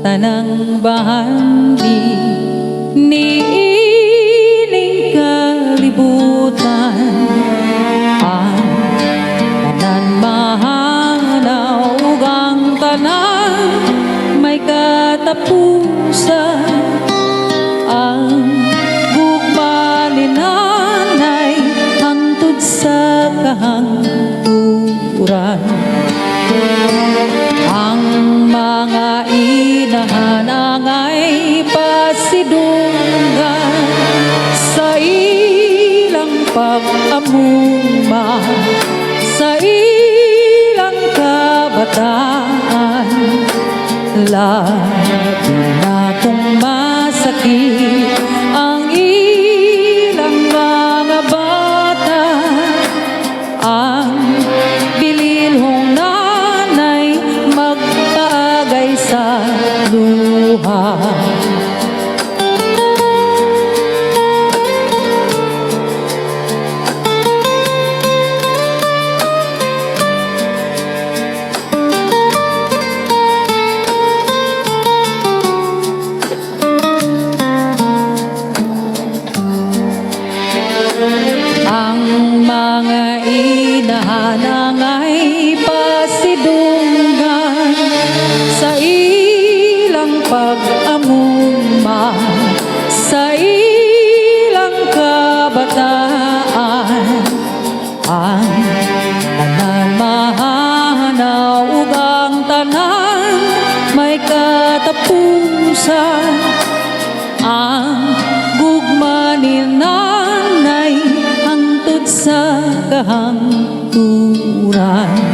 tanang bahandi niining kalibutan, ang tanan mahanaw ug ang tanan may katapusan. Ang gugma ni nanay hangtod sa kahangturan, ang mga inahan angay pasidunggan sa ilang pag-amuma, sa ilang kabataan. Labi na kung masakit ang ilang mga bata, ang bililhong nanay magpaagay sa luha. Ang mga inahan ay pasidunggan sa ilang pag-amuma, sa ilang kabataan. Ang tanan mahanaw ug ang tanan may katapusan, ang gugma ni nanay hangtod sa kahangturan.